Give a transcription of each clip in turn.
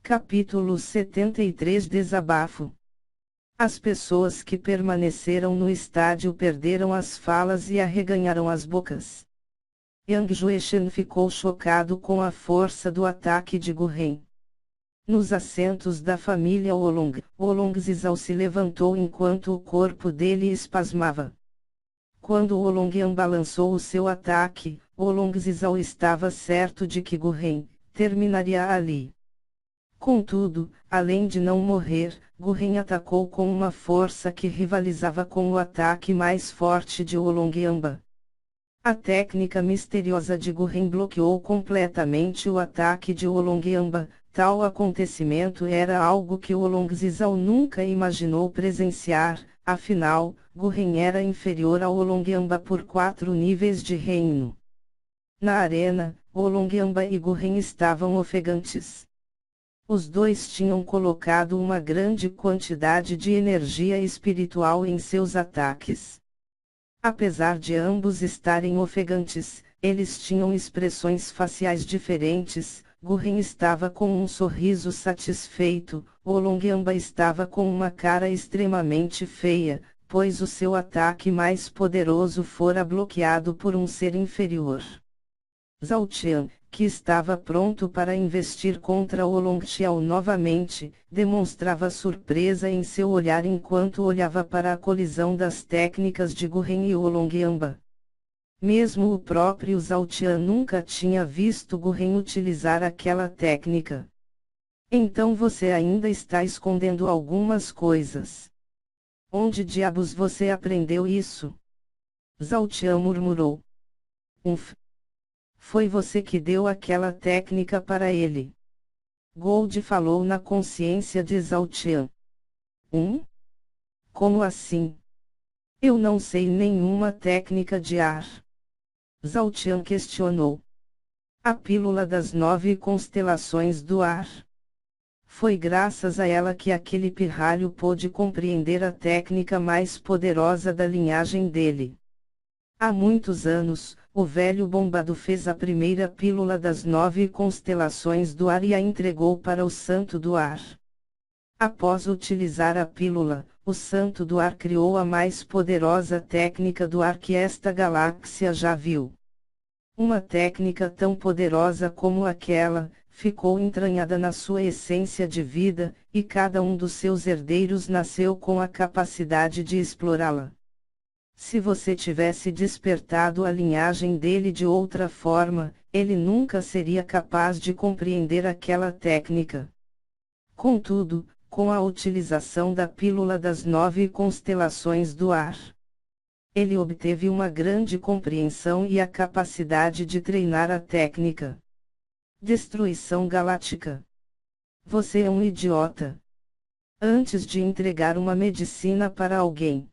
Capítulo 73 Desabafo. As pessoas que permaneceram no estádio perderam as falas e arreganharam as bocas. Yang Jueshen ficou chocado com a força do ataque de Gu Ren. Nos assentos da família Oolong Zizao se levantou enquanto o corpo dele espasmava. Quando Oolong Yan balançou o seu ataque, Oolong Zizao estava certo de que Gu Ren terminaria ali. Contudo, além de não morrer, Gu Ren atacou com uma força que rivalizava com o ataque mais forte de Oolong Yanba. A técnica misteriosa de Gu Ren bloqueou completamente o ataque de Oolong Yanba. Tal acontecimento era algo que Oolong Zizao nunca imaginou presenciar, afinal, Gu Ren era inferior a Oolong Yanba por 4 níveis de reino. Na arena, Oolong Yanba e Gu Ren estavam ofegantes. Os dois tinham colocado uma grande quantidade de energia espiritual em seus ataques. Apesar de ambos estarem ofegantes, eles tinham expressões faciais diferentes. Gu Ren estava com um sorriso satisfeito, Oolong Yanba estava com uma cara extremamente feia, pois o seu ataque mais poderoso fora bloqueado por um ser inferior. Zhao Qian, que estava pronto para investir contra Oolong Xiao novamente, demonstrava surpresa em seu olhar enquanto olhava para a colisão das técnicas de Gu Ren e Oolong Yanba. Mesmo o próprio Zhao Qian nunca tinha visto Gu Ren utilizar aquela técnica. Então você ainda está escondendo algumas coisas. Onde diabos você aprendeu isso? Zhao Qian murmurou. Foi você que deu aquela técnica para ele. Gold falou na consciência de Zhao Qian. Como assim? Eu não sei nenhuma técnica de ar. Zhao Qian questionou. A pílula das 9 constelações do ar. Foi graças a ela que aquele pirralho pôde compreender a técnica mais poderosa da linhagem dele. Há muitos anos, o velho bombado fez a primeira pílula das 9 constelações do ar e a entregou para o Santo do Ar. Após utilizar a pílula, o Santo do Ar criou a mais poderosa técnica do ar que esta galáxia já viu. Uma técnica tão poderosa como aquela, ficou entranhada na sua essência de vida, e cada um dos seus herdeiros nasceu com a capacidade de explorá-la. Se você tivesse despertado a linhagem dele de outra forma, ele nunca seria capaz de compreender aquela técnica. Contudo, com a utilização da pílula das 9 constelações do ar, ele obteve uma grande compreensão e a capacidade de treinar a técnica. Destruição galáctica. Você é um idiota. Antes de entregar uma medicina para alguém,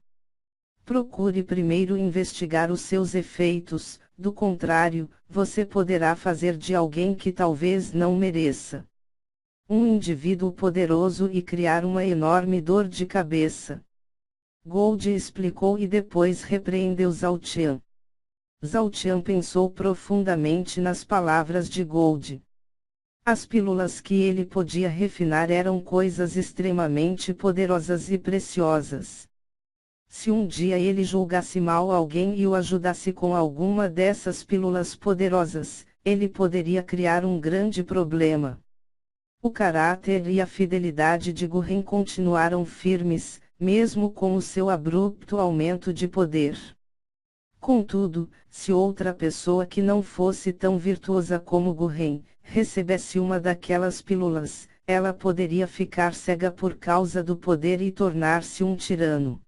procure primeiro investigar os seus efeitos, do contrário, você poderá fazer de alguém que talvez não mereça um indivíduo poderoso e criar uma enorme dor de cabeça. Gold explicou e depois repreendeu Zhao Qian. Zhao Qian pensou profundamente nas palavras de Gold. As pílulas que ele podia refinar eram coisas extremamente poderosas e preciosas. Se um dia ele julgasse mal alguém e o ajudasse com alguma dessas pílulas poderosas, ele poderia criar um grande problema. O caráter e a fidelidade de Gu Ren continuaram firmes, mesmo com o seu abrupto aumento de poder. Contudo, se outra pessoa que não fosse tão virtuosa como Gu Ren, recebesse uma daquelas pílulas, ela poderia ficar cega por causa do poder e tornar-se um tirano.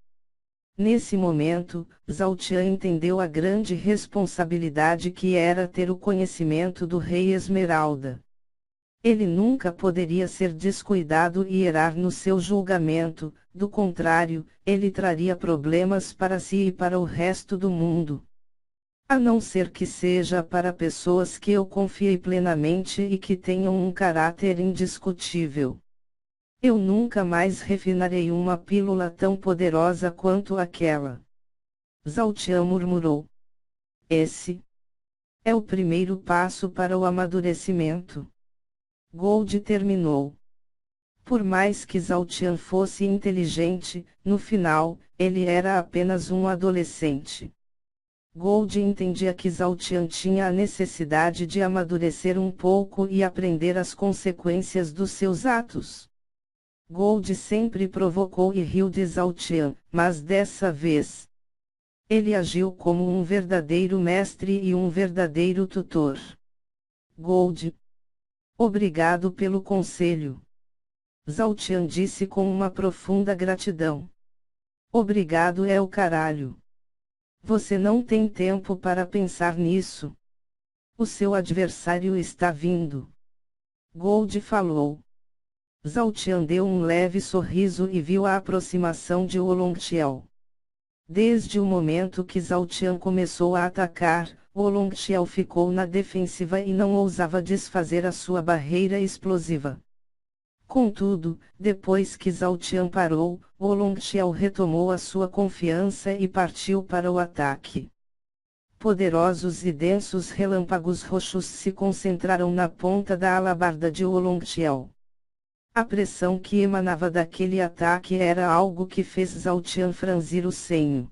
Nesse momento, Zhao Qian entendeu a grande responsabilidade que era ter o conhecimento do Rei Esmeralda. Ele nunca poderia ser descuidado e errar no seu julgamento, do contrário, ele traria problemas para si e para o resto do mundo. A não ser que seja para pessoas que eu confiei plenamente e que tenham um caráter indiscutível. Eu nunca mais refinarei uma pílula tão poderosa quanto aquela. Zhao Qian murmurou. Esse é o primeiro passo para o amadurecimento. Gold terminou. Por mais que Zhao Tian fosse inteligente, no final, ele era apenas um adolescente. Gold entendia que Zhao Tian tinha a necessidade de amadurecer um pouco e aprender as consequências dos seus atos. Gold sempre provocou e riu de Zhao Tian, mas dessa vez, ele agiu como um verdadeiro mestre e um verdadeiro tutor. Gold. Obrigado pelo conselho. Zhao Tian disse com uma profunda gratidão. Obrigado é o caralho. Você não tem tempo para pensar nisso. O seu adversário está vindo. Gold falou. Zhao Tian deu um leve sorriso e viu a aproximação de Oolong-Tiao. Desde o momento que Zhao Tian começou a atacar, Oolong-Tiao ficou na defensiva e não ousava desfazer a sua barreira explosiva. Contudo, depois que Zhao Tian parou, Oolong-Tiao retomou a sua confiança e partiu para o ataque. Poderosos e densos relâmpagos roxos se concentraram na ponta da alabarda de Oolong-Tiao. A pressão que emanava daquele ataque era algo que fez Zhao Tian franzir o senho.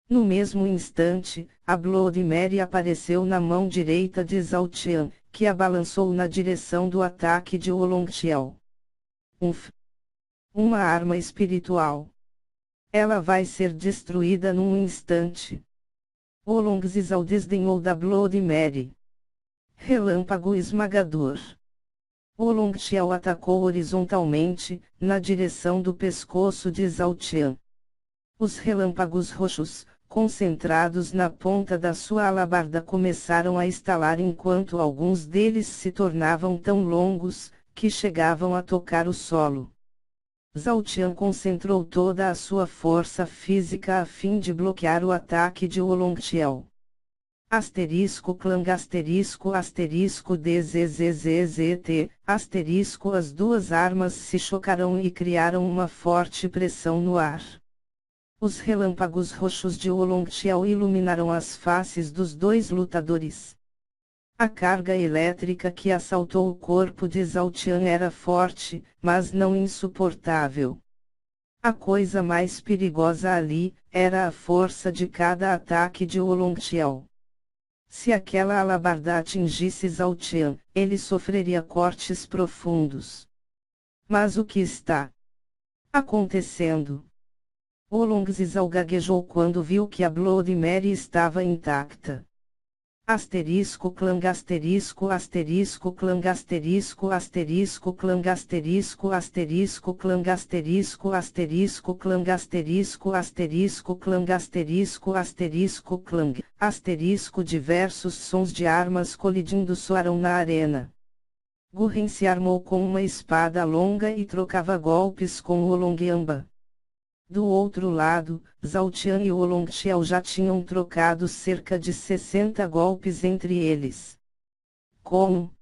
No mesmo instante, a Bloody Mary apareceu na mão direita de Zhao Tian, que a balançou na direção do ataque de Oolong-Tiao. Uma arma espiritual. Ela vai ser destruída num instante. Oolong-Zhao desdenhou da Bloody Mary. Relâmpago esmagador. Oolong-Tiao atacou horizontalmente, na direção do pescoço de Zhao Tian. Os relâmpagos roxos, concentrados na ponta da sua alabarda, começaram a estalar enquanto alguns deles se tornavam tão longos, que chegavam a tocar o solo. Zhao Tian concentrou toda a sua força física a fim de bloquear o ataque de Oolong-Tiao. Asterisco clang asterisco asterisco DZZZZT, asterisco as duas armas se chocaram e criaram uma forte pressão no ar. Os relâmpagos roxos de Oolong-Tiao iluminaram as faces dos dois lutadores. A carga elétrica que assaltou o corpo de Zhao Tian era forte, mas não insuportável. A coisa mais perigosa ali, era a força de cada ataque de Oolong-Tiao. Se aquela alabarda atingisse Zhao Tian, ele sofreria cortes profundos. Mas o que está acontecendo? Oolong-Zhao gaguejou quando viu que a Bloody Mary estava intacta. Asterisco clang asterisco asterisco clang asterisco asterisco clang asterisco asterisco clang asterisco asterisco clang asterisco asterisco clang asterisco asterisco clang asterisco. Diversos sons de armas colidindo soaram na arena. Gurren se armou com uma espada longa e trocava golpes com Oolong-Yamba. Do outro lado, Zhao Tian e Oolong-Tiao já tinham trocado cerca de 60 golpes entre eles. Como?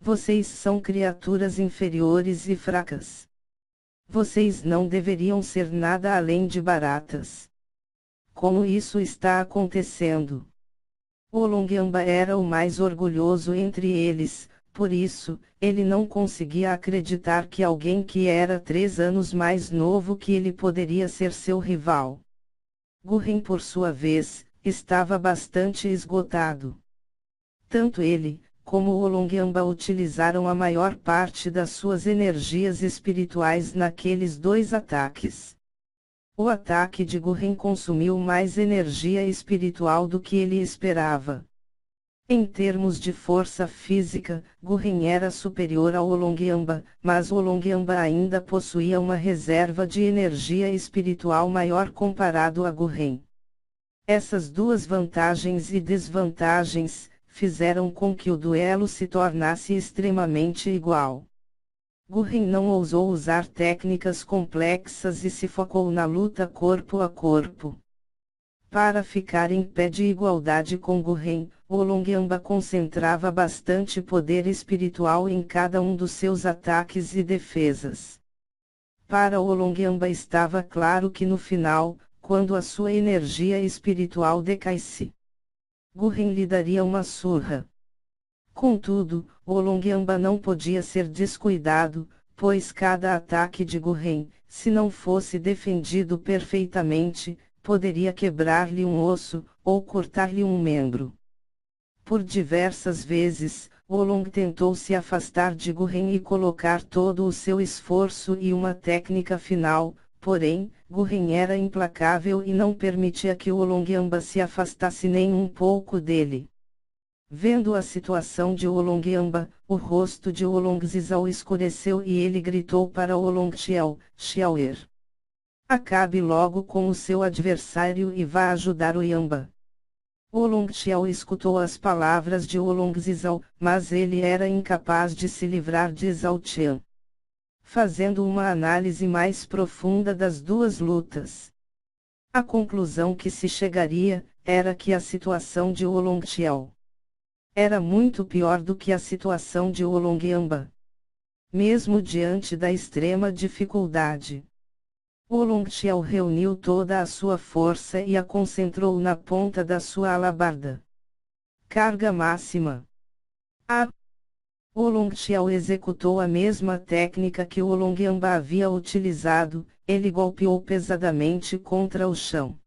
Vocês são criaturas inferiores e fracas. Vocês não deveriam ser nada além de baratas. Como isso está acontecendo? Oolong-Yamba era o mais orgulhoso entre eles. Por isso, ele não conseguia acreditar que alguém que era 3 anos mais novo que ele poderia ser seu rival. Gurren, por sua vez, estava bastante esgotado. Tanto ele, como Oolong-Yamba utilizaram a maior parte das suas energias espirituais naqueles dois ataques. O ataque de Gurren consumiu mais energia espiritual do que ele esperava. Em termos de força física, Gurren era superior ao Oolong-Yamba, mas Oolong-Yamba ainda possuía uma reserva de energia espiritual maior comparado a Gurren. Essas duas vantagens e desvantagens fizeram com que o duelo se tornasse extremamente igual. Gurren não ousou usar técnicas complexas e se focou na luta corpo a corpo. Para ficar em pé de igualdade com Gurren, Oolong-Yamba concentrava bastante poder espiritual em cada um dos seus ataques e defesas. Para Oolong-Yamba estava claro que no final, quando a sua energia espiritual decaísse, Gurren lhe daria uma surra. Contudo, Olongyamba não podia ser descuidado, pois cada ataque de Gurren, se não fosse defendido perfeitamente, poderia quebrar-lhe um osso, ou cortar-lhe um membro. Por diversas vezes, Olong tentou se afastar de Gurren e colocar todo o seu esforço e uma técnica final, porém, Gurren era implacável e não permitia que Olongyamba se afastasse nem um pouco dele. Vendo a situação de Olongyamba, o rosto de Olongzizal escureceu e ele gritou para Olongxiao, Xiaoer. Acabe logo com o seu adversário e vá ajudar o Yamba. Olongxiao escutou as palavras de Olongzizal, mas ele era incapaz de se livrar de Zhao Qian. Fazendo uma análise mais profunda das duas lutas, a conclusão que se chegaria, era que a situação de Olongxiao era muito pior do que a situação de Olongyamba. Mesmo diante da extrema dificuldade, Olongxiao reuniu toda a sua força e a concentrou na ponta da sua alabarda. Carga máxima. Olongxiao executou a mesma técnica que Olongyamba havia utilizado, ele golpeou pesadamente contra o chão.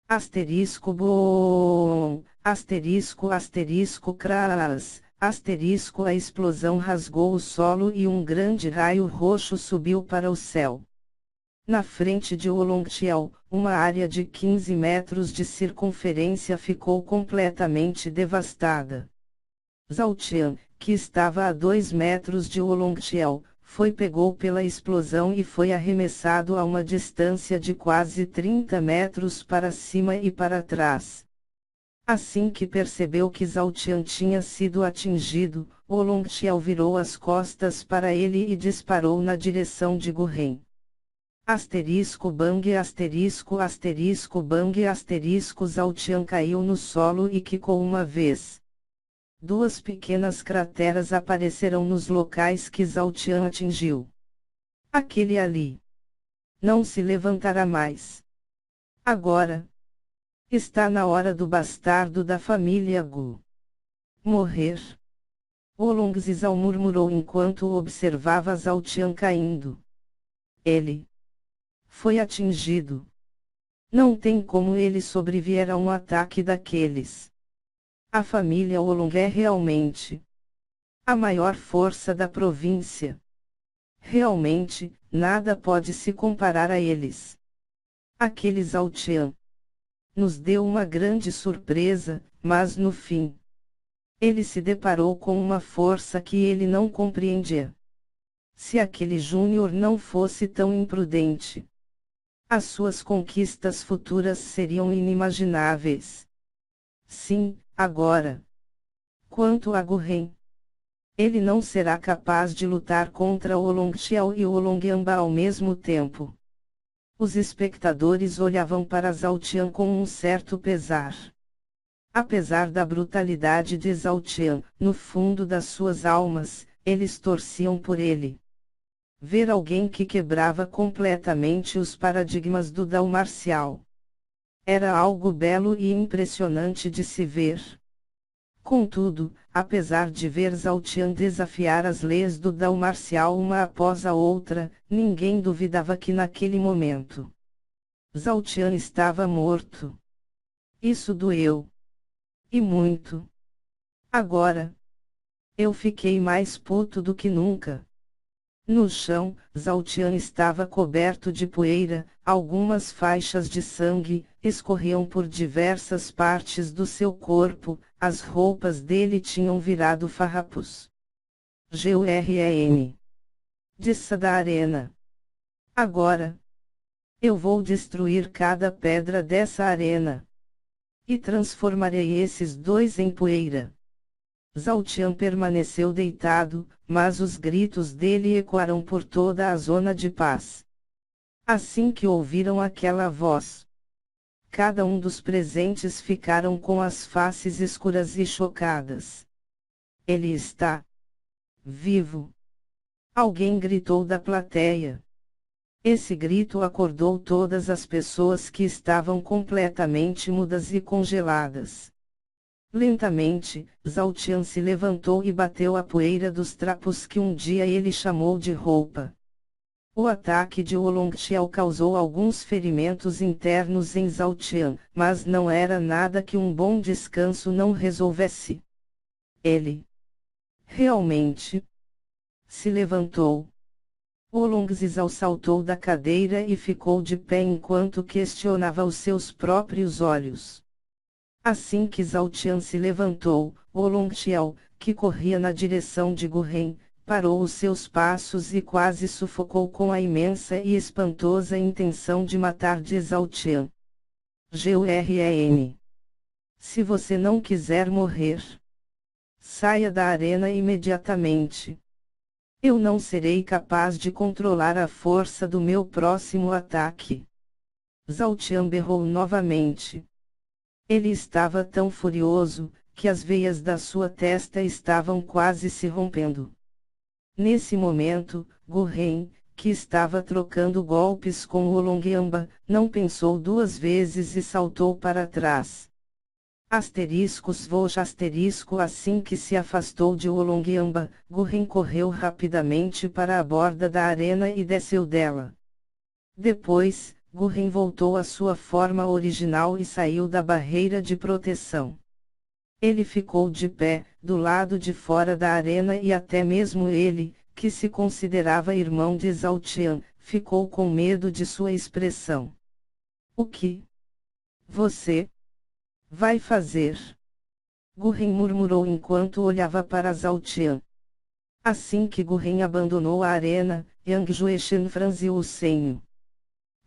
Asterisco bom, asterisco asterisco cras, asterisco a explosão rasgou o solo e um grande raio roxo subiu para o céu. Na frente de Olongxiao, uma área de 15 metros de circunferência ficou completamente devastada. Zhao Qian, que estava a 2 metros de Olongxiao, pegou pela explosão e foi arremessado a uma distância de quase 30 metros para cima e para trás. Assim que percebeu que Zhao Qian tinha sido atingido, Olongxiao virou as costas para ele e disparou na direção de Gurren. Asterisco bang asterisco asterisco bang asterisco Zhao Qian caiu no solo e quicou uma vez. Duas pequenas crateras apareceram nos locais que Zhao Qian atingiu. Aquele ali não se levantará mais. Agora está na hora do bastardo da família Gu morrer. Olongzizal murmurou enquanto observava Zhao Qian caindo. Ele foi atingido. Não tem como ele sobreviver a um ataque daqueles. A família Olong é realmente a maior força da província. Realmente, nada pode se comparar a eles. Aquele Zhao Qian nos deu uma grande surpresa, mas no fim, ele se deparou com uma força que ele não compreendia. Se aquele Júnior não fosse tão imprudente, as suas conquistas futuras seriam inimagináveis. Sim, agora. Quanto a Gurren, ele não será capaz de lutar contra Olongxiao e Olongyamba ao mesmo tempo. Os espectadores olhavam para Zhao Qian com um certo pesar. Apesar da brutalidade de Zhao Qian, no fundo das suas almas, eles torciam por ele. Ver alguém que quebrava completamente os paradigmas do Dao marcial era algo belo e impressionante de se ver. Contudo, apesar de ver Zhao Qian desafiar as leis do Dao marcial uma após a outra, ninguém duvidava que naquele momento Zhao Qian estava morto. Isso doeu. E muito. Agora, eu fiquei mais puto do que nunca. No chão, Zhao Qian estava coberto de poeira, algumas faixas de sangue escorriam por diversas partes do seu corpo, as roupas dele tinham virado farrapos. Gurren. Disse da arena. Agora, eu vou destruir cada pedra dessa arena. E transformarei esses dois em poeira. Zhao Qian permaneceu deitado, mas os gritos dele ecoaram por toda a zona de paz. Assim que ouviram aquela voz, cada um dos presentes ficaram com as faces escuras e chocadas. Ele está vivo! Alguém gritou da plateia. Esse grito acordou todas as pessoas que estavam completamente mudas e congeladas. Lentamente, Zhao Tian se levantou e bateu a poeira dos trapos que um dia ele chamou de roupa. O ataque de Oolong-Xiao causou alguns ferimentos internos em Zhao Tian, mas não era nada que um bom descanso não resolvesse. Ele realmente se levantou. Oolong-Xiao saltou da cadeira e ficou de pé enquanto questionava os seus próprios olhos. Assim que Zhao Tian se levantou, Oolong-Xiao, que corria na direção de Gu Ren, parou os seus passos e quase sufocou com a imensa e espantosa intenção de matar de Zhao Tian. GUREN. Se você não quiser morrer, saia da arena imediatamente. Eu não serei capaz de controlar a força do meu próximo ataque. Zhao Tian berrou novamente. Ele estava tão furioso, que as veias da sua testa estavam quase se rompendo. Nesse momento, Gu Ren, que estava trocando golpes com o Oolong-Amba, não pensou duas vezes e saltou para trás. Assim que se afastou de Oolong-Amba, Gu Ren correu rapidamente para a borda da arena e desceu dela. Depois, Gu Ren voltou à sua forma original e saiu da barreira de proteção. Ele ficou de pé, do lado de fora da arena e até mesmo ele, que se considerava irmão de Zhao Tian, ficou com medo de sua expressão. O que você vai fazer? Gu Ren murmurou enquanto olhava para Zhao Tian. Assim que Gu Ren abandonou a arena, Yang Jueshen franziu o senho.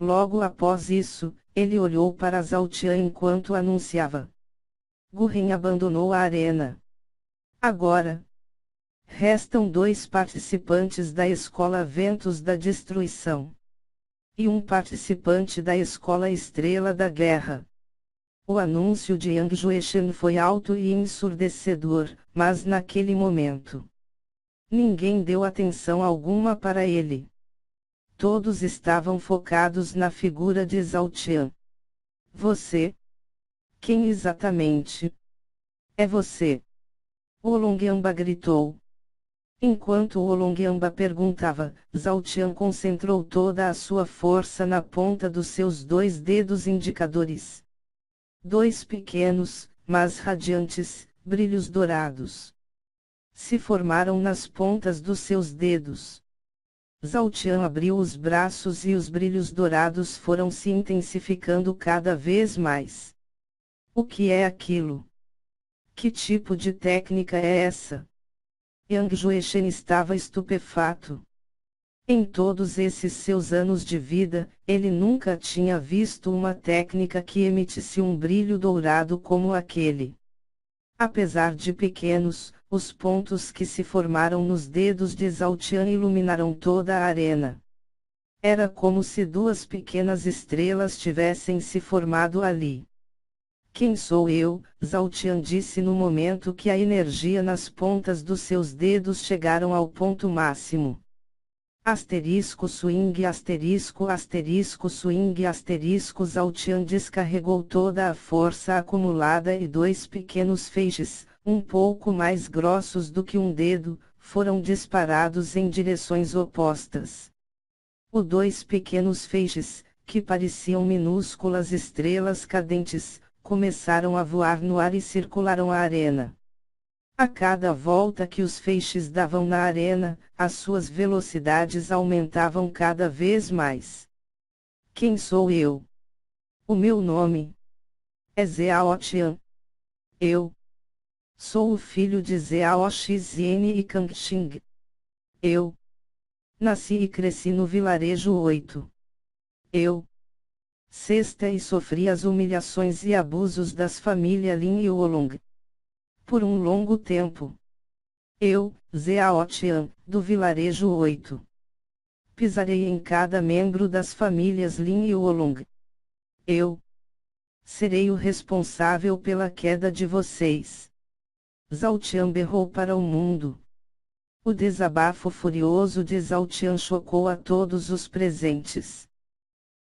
Logo após isso, ele olhou para Zhao Tian enquanto anunciava. Gu Ren abandonou a arena. Agora, restam 2 participantes da Escola Ventos da Destruição. E um participante da Escola Estrela da Guerra. O anúncio de Yang Jueshen foi alto e ensurdecedor, mas naquele momento, ninguém deu atenção alguma para ele. Todos estavam focados na figura de Zhao Tian. Você? Quem exatamente? É você? Oolong-Amba gritou. Enquanto Oolong-Amba perguntava, Zhao Tian concentrou toda a sua força na ponta dos seus 2 dedos indicadores. 2 pequenos, mas radiantes, brilhos dourados se formaram nas pontas dos seus dedos. Zhao Tian abriu os braços e os brilhos dourados foram se intensificando cada vez mais. O que é aquilo? Que tipo de técnica é essa? Yang Jueshen estava estupefato. Em todos esses seus anos de vida, ele nunca tinha visto uma técnica que emitisse um brilho dourado como aquele. Apesar de pequenos, os pontos que se formaram nos dedos de Zhao Tian iluminaram toda a arena. Era como se 2 pequenas estrelas tivessem se formado ali. Quem sou eu? Zhao Tian disse no momento que a energia nas pontas dos seus dedos chegaram ao ponto máximo. Asterisco swing asterisco asterisco swing asterisco Zhao Tian descarregou toda a força acumulada e 2 pequenos feixes, um pouco mais grossos do que um dedo, foram disparados em direções opostas. Os 2 pequenos feixes, que pareciam minúsculas estrelas cadentes, começaram a voar no ar e circularam a arena. A cada volta que os feixes davam na arena, as suas velocidades aumentavam cada vez mais. Quem sou eu? O meu nome é Zhao Tian. Eu sou o filho de Zhao Xizhen e Kangxing. Eu nasci e cresci no vilarejo 8. Eu sexta e sofri as humilhações e abusos das famílias Lin e Oolong. Por um longo tempo. Eu, Zhao Tian, do vilarejo 8. Pisarei em cada membro das famílias Lin e Oolong. Eu serei o responsável pela queda de vocês. Zhao Tian berrou para o mundo. O desabafo furioso de Zhao Tian chocou a todos os presentes.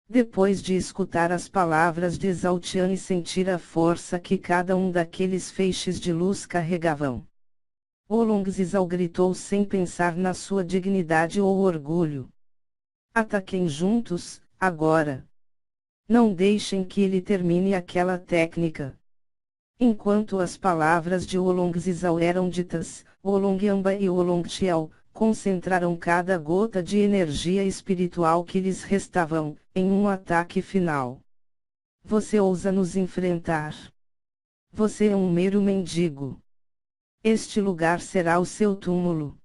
Depois de escutar as palavras de Zhao Tian e sentir a força que cada um daqueles feixes de luz carregavam, Oolong Zhao gritou sem pensar na sua dignidade ou orgulho. Ataquem juntos, agora! Não deixem que ele termine aquela técnica. Enquanto as palavras de Oolong Zhao eram ditas, Oolong Amba e Oolong Xiao concentraram cada gota de energia espiritual que lhes restavam, em um ataque final. Você ousa nos enfrentar? Você é um mero mendigo. Este lugar será o seu túmulo.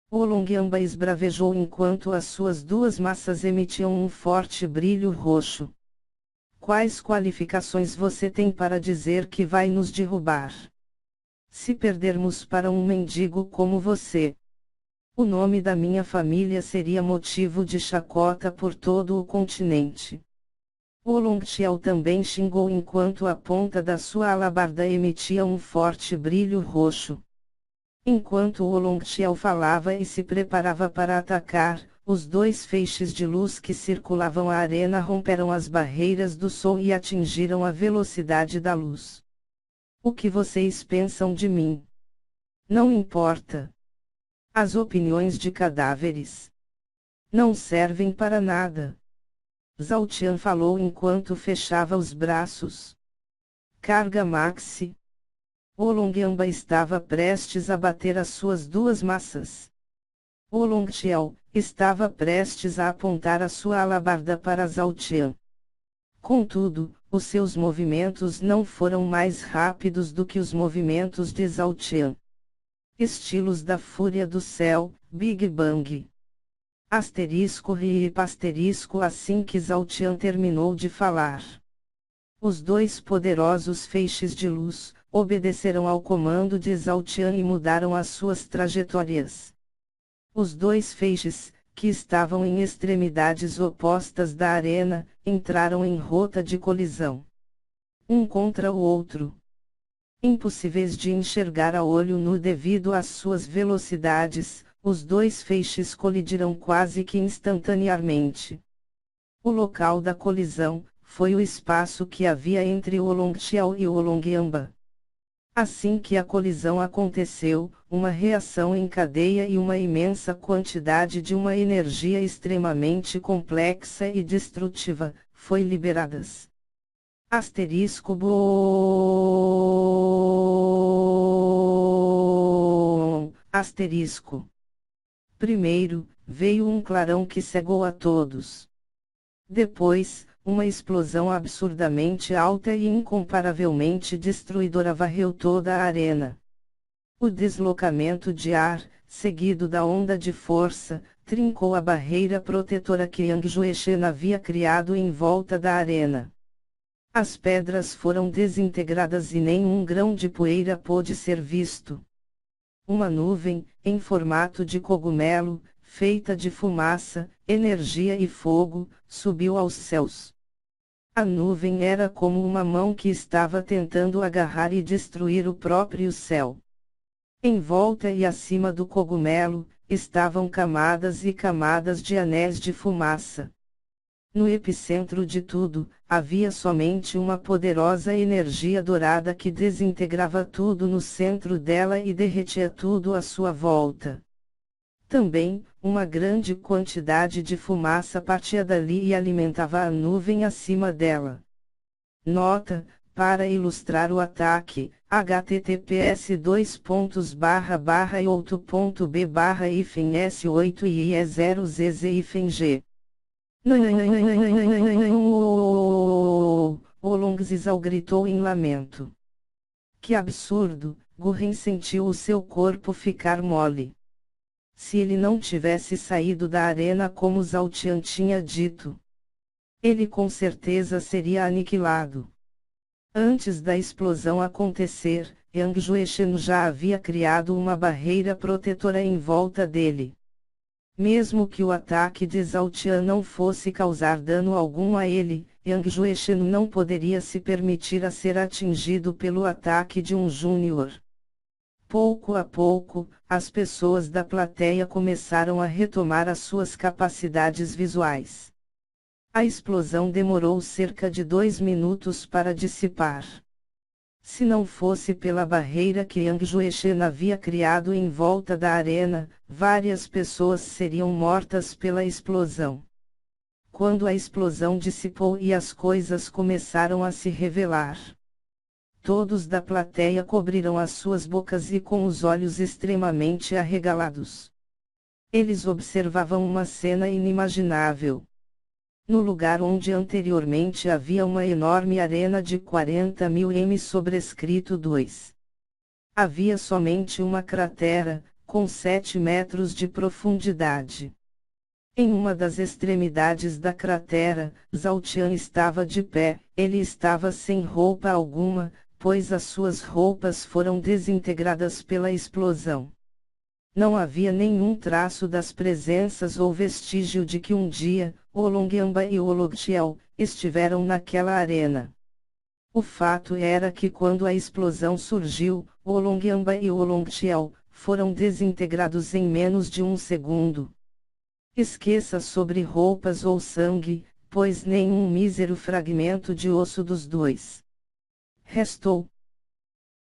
Oolong Amba esbravejou enquanto as suas duas massas emitiam um forte brilho roxo. Quais qualificações você tem para dizer que vai nos derrubar? Se perdermos para um mendigo como você, o nome da minha família seria motivo de chacota por todo o continente. Oolong Xiao também xingou enquanto a ponta da sua alabarda emitia um forte brilho roxo. Enquanto Oolong Xiao falava e se preparava para atacar, os dois feixes de luz que circulavam a arena romperam as barreiras do som e atingiram a velocidade da luz. O que vocês pensam de mim? Não importa. As opiniões de cadáveres não servem para nada. Zhao Tian falou enquanto fechava os braços. Carga maxi. Oolong Amba estava prestes a bater as suas duas massas. Oolong Xiao estava prestes a apontar a sua alabarda para Zhao Tian. Contudo, os seus movimentos não foram mais rápidos do que os movimentos de Zhao Tian. Estilos da Fúria do Céu, Big Bang. Asterisco RIP asterisco assim que Zhao Tian terminou de falar. Os dois poderosos feixes de luz obedeceram ao comando de Zhao Tian e mudaram as suas trajetórias. Os dois feixes, que estavam em extremidades opostas da arena, entraram em rota de colisão. Um contra o outro. Impossíveis de enxergar a olho nu devido às suas velocidades, os dois feixes colidiram quase que instantaneamente. O local da colisão foi o espaço que havia entre Oolong Xiao e Oolong Amba. Assim que a colisão aconteceu, uma reação em cadeia e uma imensa quantidade de uma energia extremamente complexa e destrutiva foi liberadas. Asterisco bom. Asterisco. Primeiro, veio um clarão que cegou a todos. Depois, uma explosão absurdamente alta e incomparavelmente destruidora varreu toda a arena. O deslocamento de ar, seguido da onda de força, trincou a barreira protetora que Yang Jueshen havia criado em volta da arena. As pedras foram desintegradas e nenhum grão de poeira pôde ser visto. Uma nuvem, em formato de cogumelo, feita de fumaça, energia e fogo, subiu aos céus. A nuvem era como uma mão que estava tentando agarrar e destruir o próprio céu. Em volta e acima do cogumelo, estavam camadas e camadas de anéis de fumaça. No epicentro de tudo, havia somente uma poderosa energia dourada que desintegrava tudo no centro dela e derretia tudo à sua volta. Também, uma grande quantidade de fumaça partia dali e alimentava a nuvem acima dela. Nota: para ilustrar o ataque, https://8.b/s8-e0zz-g. Oolong Zhao gritou em lamento. Que absurdo! Gurren sentiu o seu corpo ficar mole. Se ele não tivesse saído da arena como Zhao Tian tinha dito, ele com certeza seria aniquilado. Antes da explosão acontecer, Yang Jueshen já havia criado uma barreira protetora em volta dele. Mesmo que o ataque de Zhao Tian não fosse causar dano algum a ele, Yang Jueshen não poderia se permitir a ser atingido pelo ataque de um júnior. Pouco a pouco, as pessoas da plateia começaram a retomar as suas capacidades visuais. A explosão demorou cerca de 2 minutos para dissipar. Se não fosse pela barreira que Yang Juechen havia criado em volta da arena, várias pessoas seriam mortas pela explosão. Quando a explosão dissipou e as coisas começaram a se revelar, todos da plateia cobriram as suas bocas e com os olhos extremamente arregalados. Eles observavam uma cena inimaginável. No lugar onde anteriormente havia uma enorme arena de 40.000 m sobrescrito 2. Havia somente uma cratera, com 7 metros de profundidade. Em uma das extremidades da cratera, Zhao Tian estava de pé. Ele estava sem roupa alguma, pois as suas roupas foram desintegradas pela explosão. Não havia nenhum traço das presenças ou vestígio de que um dia, o Longyamba e o Logtiel estiveram naquela arena. O fato era que quando a explosão surgiu, o Longyamba e o Longtiel foram desintegrados em menos de um segundo. Esqueça sobre roupas ou sangue, pois nenhum mísero fragmento de osso dos dois restou.